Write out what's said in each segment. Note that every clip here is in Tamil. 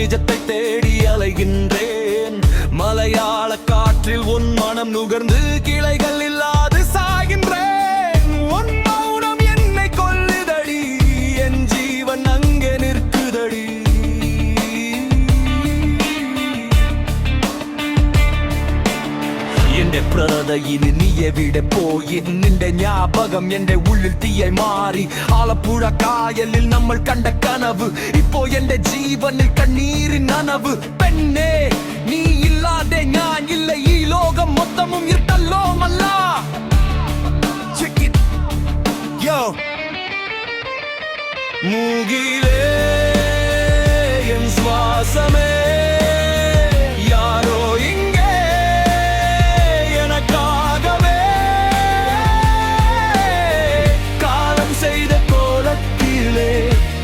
நிஜத்தை தேடி அலைகின்றேன். மலையாள காற்றில் உன் மனம் நுகர்ந்து கிளைகள் இல்லாது சாகின்றேன். உன் மௌனம் என்னை கொல்லுதடி, என் ஜீவன் அங்கே நிற்குதடி. എന്റെ പ്രതയിൽ നീ എവിടെ പോയി? നിന്റെ ஞாபகம் എന്റെ ഉള്ളിൽ തീയായി മാറി. ആലപ്പുഴ കായലിൽ നമ്മൾ കണ്ട കനവ് ഇപ്പോ എന്റെ ജീവനിൽ കണ്ണീരിൻ നനവ്. പെണ്ണേ നീ ഇല്ലാതെ ഞാൻ ഇല്ല, ഈ ലോകം മൊത്തമും ഇരുട്ടല്ലോ മല്ല. മൂകിലേ എൻ ശ്വാസമേ யாரோ இங்கே எனக்காகவே காலம் செய்த கோலத்திலே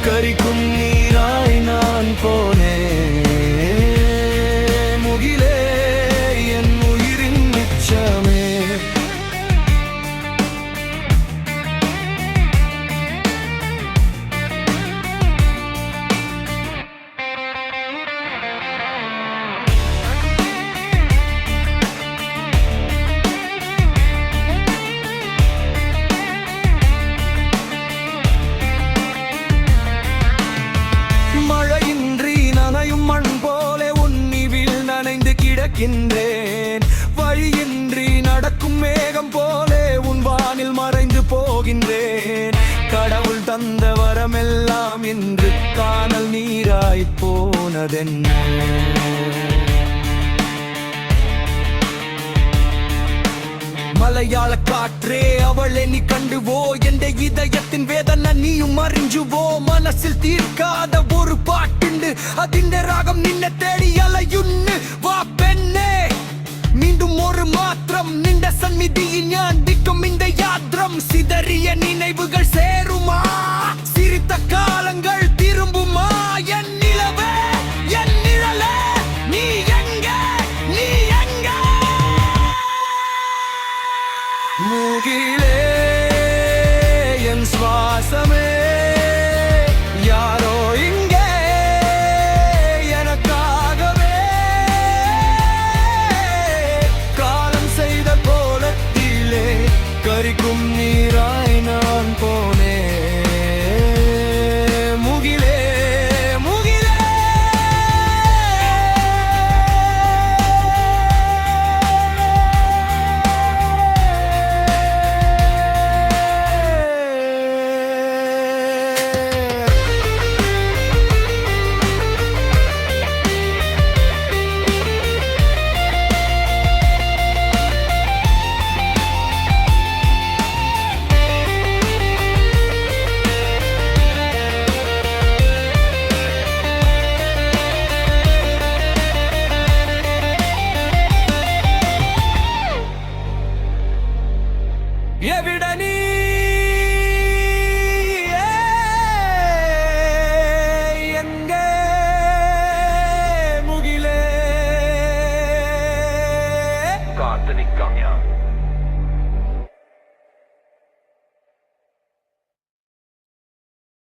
கரிக்கும் நீராய் நான் போனேன். முகிலே என் உயிரின் மிச்சமே. கிடக்கின்றேன் வழியின்றி நடக்கும் மேகம் போலே உன் வானில் மறைந்து போகின்றேன். கடவுள் தந்த வரமெல்லாம் இன்று காணல் நீராய் போனதென்ன? മലയാള കാற்றേ അവളെ നീ കണ്ടുവോ? എന്റെ ഇതയത്തിൻ വേദന നീയും അറിഞ്ഞുവോ? മനസ്സിൽ തീർക്കാതെ ഒരു പാട്ടുണ്ട്, അതിന്റെ രാഗം നിന്നെ തേടി അലയുന്നു. വാ പെണ്ണേ மீண்டும் ஒரு மாற்றம், நின்ற சந்நிதியில் ஞான் திக்கும் இந்த யாத்திரம். சிதறிய நினைவுகள் சேருமா? சிரித்த காலங்கள் திரும்புமா? என் நிலவே என் நிழலே நீ எங்கே, நீ எங்கே? மூகிலே என் சுவாசமே யாரோ இங்கே எனக்காகவே காலம் செய்த கோலத்திலே கரிக்கும் நீராய் நான் போனேன். முகிலே முகிலே എവിടെ നീ? എங்கே മുകിലേ? കാത്തു നിൽക്കാം ഞാൻ.